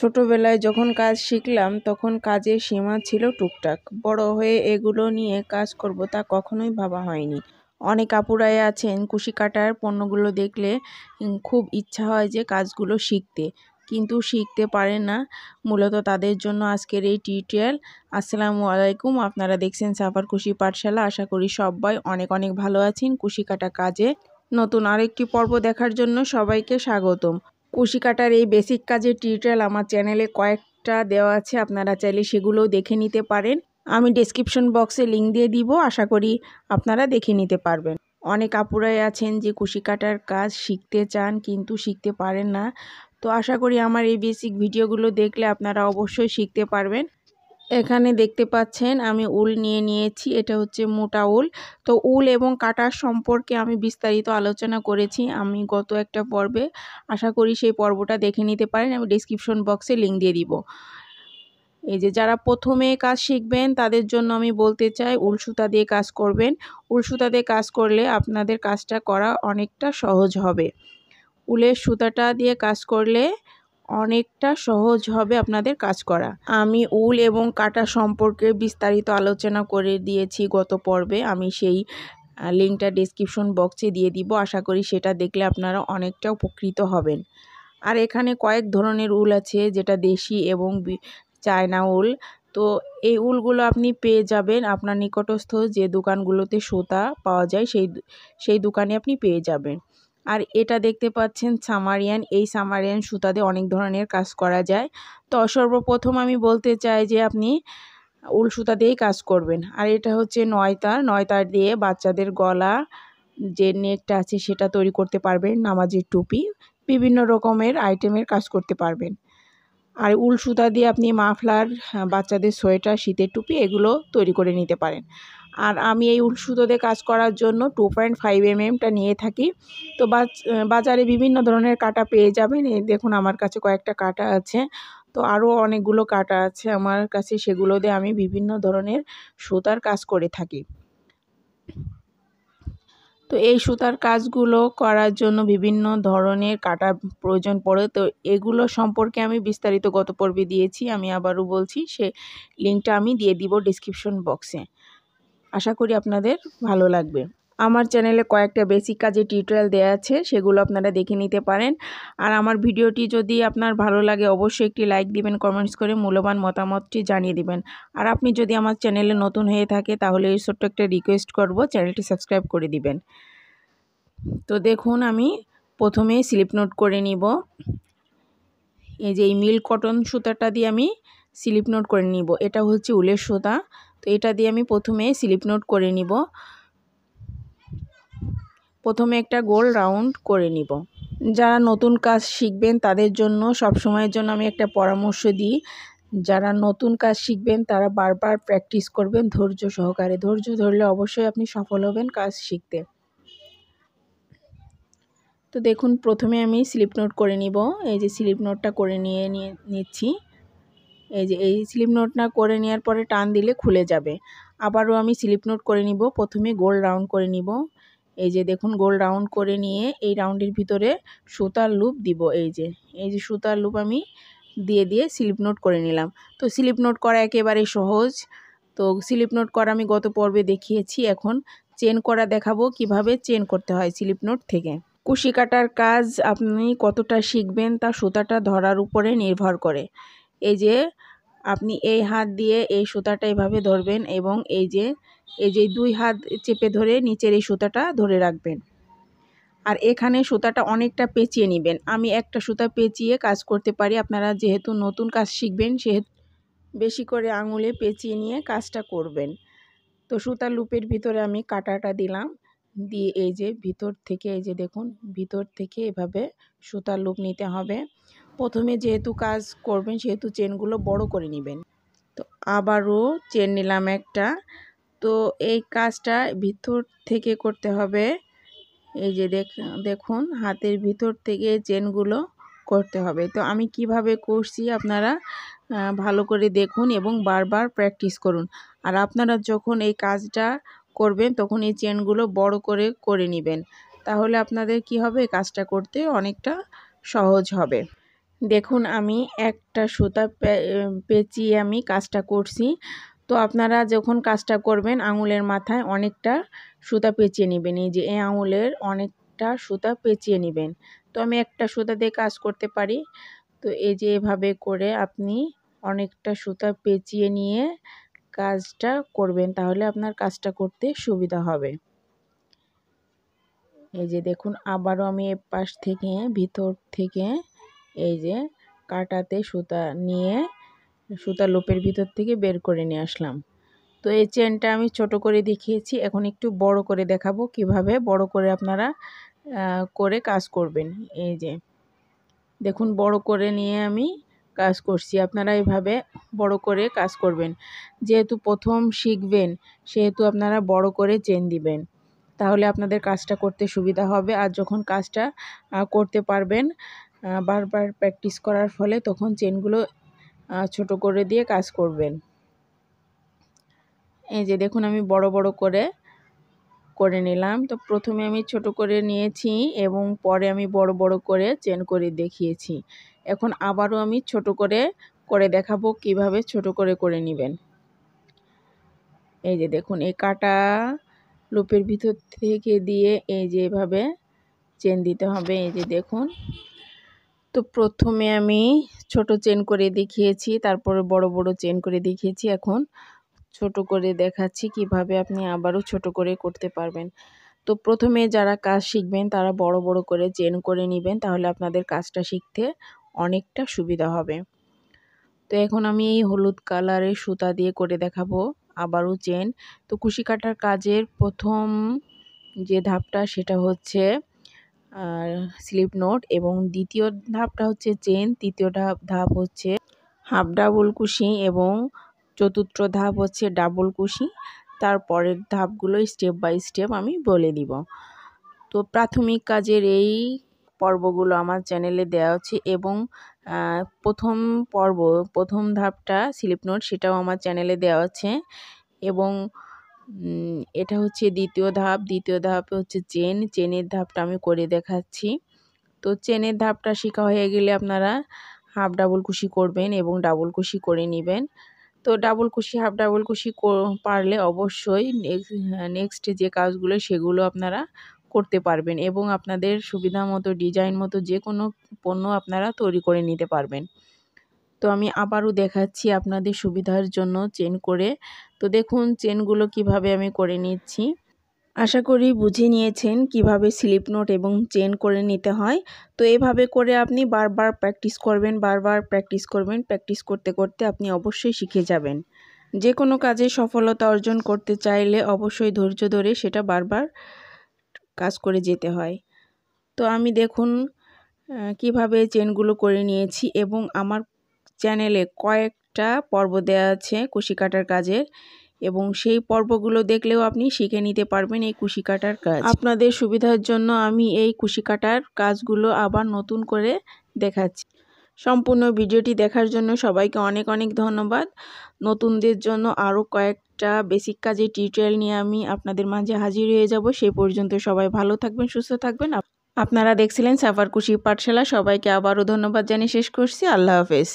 ছোটবেলায় যখন কাজ শিখলাম তখন কাজের সীমা ছিল টুকটাক। বড় হয়ে এগুলো নিয়ে কাজ করব তা কখনোই ভাবা হয়নি। অনেক আপুরাই আছেন কুশি কাটার পণ্যগুলো দেখলে খুব ইচ্ছা হয় যে কাজগুলো শিখতে, কিন্তু শিখতে পারে না। মূলত তাদের জন্য আজকের এই টিউটোরিয়াল। আসসালামু আলাইকুম, আপনারা দেখছেন সাফার কুশি পাঠশালা। আশা করি সবাই অনেক অনেক ভালো আছেন। কুশি কাটা কাজে নতুন আরেকটি পর্ব দেখার জন্য সবাইকে স্বাগতম। কুশি কাটার এই বেসিক কাজের টিউটোরিয়াল আমার চ্যানেলে কয়েকটা দেওয়া আছে, আপনারা চাইলে সেগুলোও দেখে নিতে পারেন। আমি ডেসক্রিপশন বক্সে লিংক দিয়ে দিব, আশা করি আপনারা দেখে নিতে পারবেন। অনেক আপুরাই আছেন যে কুশি কাটার কাজ শিখতে চান কিন্তু শিখতে পারেন না। তো আশা করি আমার এই বেসিক ভিডিওগুলো দেখলে আপনারা অবশ্যই শিখতে পারবেন। এখানে দেখতে পাচ্ছেন আমি উল নিয়ে নিয়েছি, এটা হচ্ছে মোটা উল। তো উল এবং কাটার সম্পর্কে আমি বিস্তারিত আলোচনা করেছি আমি গত একটা পর্বে, আশা করি সেই পর্বটা দেখে নিতে পারেন। আমি ডেসক্রিপশন বক্সে লিংক দিয়ে দিব। এই যে যারা প্রথমে কাজ শিখবেন তাদের জন্য আমি বলতে চাই উল সুতা দিয়ে কাজ করবেন। উল সুতা দিয়ে কাজ করলে আপনাদের কাজটা করা অনেকটা সহজ হবে। উলের সুতাটা দিয়ে কাজ করলে অনেকটা সহজ হবে আপনাদের কাজ করা। আমি উল এবং কাটা সম্পর্কে বিস্তারিত আলোচনা করে দিয়েছি গত পর্বে, আমি সেই লিঙ্কটা ডেসক্রিপশন বক্সে দিয়ে দিব। আশা করি সেটা দেখলে আপনারা অনেকটা উপকৃত হবেন। আর এখানে কয়েক ধরনের উল আছে, যেটা দেশি এবং চায়না উল। তো এই উলগুলো আপনি পেয়ে যাবেন আপনার নিকটস্থ যে দোকানগুলোতে সুতা পাওয়া যায় সেই দোকানে আপনি পেয়ে যাবেন। আর এটা দেখতে পাচ্ছেন সামারিয়ান। এই সামারিয়ান সুতা দিয়ে অনেক ধরনের কাজ করা যায়। তো সর্বপ্রথম আমি বলতে চাই যে আপনি উল সুতা দিয়েই কাজ করবেন। আর এটা হচ্ছে নয়তার দিয়ে বাচ্চাদের গলা যে নেকটা আছে সেটা তৈরি করতে পারবেন, নামাজের টুপি, বিভিন্ন রকমের আইটেমের কাজ করতে পারবেন। আর উল সুতা দিয়ে আপনি মাফলার, বাচ্চাদের সোয়েটার, শীতের টুপি এগুলো তৈরি করে নিতে পারেন। আর আমি এই উল সুতো দিয়ে কাজ করার জন্য 2.5 mmটা নিয়ে থাকি। তো বাজারে বিভিন্ন ধরনের কাটা পেয়ে যাবেন। এই দেখুন আমার কাছে কয়েকটা কাটা আছে, তো আরও অনেকগুলো কাটা আছে আমার কাছে, সেগুলো দিয়ে আমি বিভিন্ন ধরনের সুতার কাজ করে থাকি। তো এই সুতার কাজগুলো করার জন্য বিভিন্ন ধরনের কাটা প্রয়োজন পড়ে। তো এগুলো সম্পর্কে আমি বিস্তারিত গত পর্বে দিয়েছি, আমি আবারও বলছি, সে লিঙ্কটা আমি দিয়ে দিব ডেসক্রিপশন বক্সে। আশা করি আপনাদের ভালো লাগবে। আমার চ্যানেলে কয়েকটা বেসিক কাজের টিউটোরিয়াল দেওয়া আছে, সেগুলো আপনারা দেখে নিতে পারেন। আর আমার ভিডিওটি যদি আপনার ভালো লাগে অবশ্যই একটি লাইক দিবেন, কমেন্টস করে মূল্যবান মতামতটি জানিয়ে দিবেন। আর আপনি যদি আমার চ্যানেলে নতুন হয়ে থাকে তাহলে এই ছোট্ট একটা রিকোয়েস্ট করব, চ্যানেলটি সাবস্ক্রাইব করে দিবেন। তো দেখুন আমি প্রথমে স্লিপ নোট করে নিব। এই যে এই মিল কটন সুতাটা দিয়ে আমি স্লিপ নোট করে নিব, এটা হচ্ছে উলের সুতা। তো এটা দিয়ে আমি প্রথমে স্লিপ নোট করে নিব। প্রথমে একটা গোল রাউন্ড করে নিব। যারা নতুন কাজ শিখবেন তাদের জন্য সবসময়ের জন্য আমি একটা পরামর্শ দিই, যারা নতুন কাজ শিখবেন তারা বারবার প্র্যাকটিস করবেন ধৈর্য সহকারে। ধৈর্য ধরলে অবশ্যই আপনি সফল হবেন কাজ শিখতে। তো দেখুন প্রথমে আমি স্লিপ নোট করে নিব। এই যে স্লিপ নোটটা করে নিচ্ছি। এই যে এই স্লিপ নোটটা করে নেওয়ার পরে টান দিলে খুলে যাবে। আবারও আমি স্লিপ নোট করে নিব। প্রথমে গোল রাউন্ড করে নিব। এই যে দেখুন গোল রাউন্ড করে নিয়ে এই রাউন্ডের ভিতরে সুতার লুপ দিব। এই যে সুতার লুপ আমি দিয়ে স্লিপ নোট করে নিলাম। তো স্লিপ নোট করা একেবারে সহজ। তো স্লিপ নোট করা আমি গত পর্বে দেখিয়েছি, এখন চেন করা দেখাবো কিভাবে চেন করতে হয় স্লিপ নোট থেকে। কুশি কাটার কাজ আপনি কতটা শিখবেন তা সুতাটা ধরার উপরে নির্ভর করে। এই যে আপনি এই হাত দিয়ে এই সুতাটা এভাবে ধরবেন এবং এই যে দুই হাত চেপে ধরে নিচের এই সুতাটা ধরে রাখবেন। আর এখানে সুতাটা অনেকটা পেঁচিয়ে নেবেন। আমি একটা সুতা পেঁচিয়ে কাজ করতে পারি, আপনারা যেহেতু নতুন কাজ শিখবেন সেহেতু বেশি করে আঙুলে পেঁচিয়ে নিয়ে কাজটা করবেন। তো সুতার লুপের ভিতরে আমি কাটাটা দিলাম, দিয়ে এই যে ভিতর থেকে এই যে দেখুন ভিতর থেকে এভাবে সুতার লুপ নিতে হবে। প্রথমে যেহেতু কাজ করবেন সেহেতু চেনগুলো বড় করে নেবেন। তো আবারও চেন নিলাম একটা। তো এই কাজটা ভিতর থেকে করতে হবে। এই যে দেখুন হাতের ভিতর থেকে চেনগুলো করতে হবে। তো আমি কিভাবে করছি আপনারা ভালো করে দেখুন এবং বারবার প্র্যাকটিস করুন। আর আপনারা যখন এই কাজটা করবেন তখন এই চেনগুলো বড় করে নেবেন, তাহলে আপনাদের কি হবে, কাজটা করতে অনেকটা সহজ হবে। দেখুন আমি একটা সুতা পেঁচিয়ে আমি কাজটা করছি। তো আপনারা যখন কাজটা করবেন আঙুলের মাথায় অনেকটা সুতা পেঁচিয়ে নেবেন। এই যে এই আঙুলের অনেকটা সুতা পেঁচিয়ে নেবেন। তো আমি একটা সুতা দিয়ে কাজ করতে পারি। তো এই যে এভাবে করে আপনি অনেকটা সুতা পেঁচিয়ে নিয়ে কাজটা করবেন, তাহলে আপনার কাজটা করতে সুবিধা হবে। এই যে দেখুন আবারও আমি এ পাশ থেকে ভিতর থেকে এই যে কাটাতে সুতা নিয়ে সুতা লুপের ভিতর থেকে বের করে নিয়ে আসলাম। তো এই চেনটা আমি ছোট করে দেখিয়েছি, এখন একটু বড় করে দেখাবো কিভাবে বড় করে আপনারা করে কাজ করবেন। এই যে দেখুন বড় করে নিয়ে আমি কাজ করছি, আপনারা এইভাবে বড় করে কাজ করবেন। যেহেতু প্রথম শিখবেন সেহেতু আপনারা বড় করে চেন দিবেন, তাহলে আপনাদের কাজটা করতে সুবিধা হবে। আর যখন কাজটা করতে পারবেন বারবার প্র্যাকটিস করার ফলে তখন চেনগুলো ছোট করে দিয়ে কাজ করবেন। এই যে দেখুন আমি বড় বড় করে নিলাম। তো প্রথমে আমি ছোট করে নিয়েছি এবং পরে আমি বড় বড় করে চেন করে দেখিয়েছি। এখন আবারও আমি ছোট করে দেখাবো কিভাবে ছোট করে নেবেন। এই যে দেখুন এই কাটা লুপের ভিতর থেকে দিয়ে এই যে এভাবে চেন দিতে হবে। এই যে দেখুন, তো প্রথমে আমি ছোট চেন করে দেখিয়েছি, তারপরে বড় বড় চেন করে দেখিয়েছি, এখন ছোট করে দেখাচ্ছি কিভাবে আপনি আবারও ছোট করে করতে পারবেন। তো প্রথমে যারা কাজ শিখবেন তারা বড় বড় করে চেন করে নেবেন, তাহলে আপনাদের কাজটা শিখতে অনেকটা সুবিধা হবে। তো এখন আমি এই হলুদ কালারের সুতা দিয়ে করে দেখাবো আবারও চেন। তো কুশি কাটার কাজের প্রথম যে ধাপটা সেটা হচ্ছে স্লিপ নোট, এবং দ্বিতীয় ধাপটা হচ্ছে চেন, তৃতীয় ধাপ হচ্ছে হাফ ডাবল কুশি, এবং চতুর্থ ধাপ হচ্ছে ডাবল কুশি। তারপরের ধাপগুলো স্টেপ বাই স্টেপ আমি বলে দিব। তো প্রাথমিক কাজের এই পর্বগুলো আমার চ্যানেলে দেওয়া আছে, এবং প্রথম ধাপটা স্লিপ নোট সেটাও আমার চ্যানেলে দেওয়া আছে, এবং এটা হচ্ছে দ্বিতীয় ধাপে হচ্ছে চেনের ধাপটা আমি করে দেখাচ্ছি। তো চেনের ধাপটা শেখা হয়ে গেলে আপনারা হাফ ডাবল কুশি করবেন এবং ডাবল কুশি করে নেবেন। তো ডাবল কুশি হাফ ডাবল কুশি পারলে অবশ্যই নেক্সট যে কাজগুলো সেগুলো আপনারা করতে পারবেন, এবং আপনাদের সুবিধা মতো ডিজাইন মতো যে কোনো পণ্য আপনারা তৈরি করে নিতে পারবেন। তো আমি আবারও দেখাচ্ছি আপনাদের সুবিধার জন্য চেন করে। তো দেখুন চেনগুলো কিভাবে আমি করে নিচ্ছি। আশা করি বুঝে নিয়েছেন কিভাবে স্লিপ নোট এবং চেন করে নিতে হয়। তো এভাবে করে আপনি বারবার প্র্যাকটিস করবেন, প্র্যাকটিস করতে করতে আপনি অবশ্যই শিখে যাবেন। যে কোনো কাজে সফলতা অর্জন করতে চাইলে অবশ্যই ধৈর্য ধরে সেটা বারবার কাজ করে যেতে হয়। তো আমি দেখুন কিভাবে চেনগুলো করে নিয়েছি, এবং আমার চ্যানেলে কয়েকটা পর্ব দেওয়া আছে কুশি কাটার কাজের, এবং সেই পর্বগুলো দেখলেও আপনি শিখে নিতে পারবেন এই কুশি কাটার কাজ। আপনাদের সুবিধার জন্য আমি এই কুশি কাটার কাজগুলো আবার নতুন করে দেখাচ্ছি। সম্পূর্ণ ভিডিওটি দেখার জন্য সবাইকে অনেক অনেক ধন্যবাদ। নতুনদের জন্য আরও কয়েকটা বেসিক কাজের টিউটোরিয়াল নিয়ে আমি আপনাদের মাঝে হাজির হয়ে যাব। সেই পর্যন্ত সবাই ভালো থাকবেন, সুস্থ থাকবেন। আপনারা দেখছিলেন সাফার কুশি পাঠশালা। সবাইকে আবারও ধন্যবাদ জানিয়ে শেষ করছি। আল্লাহ হাফেজ।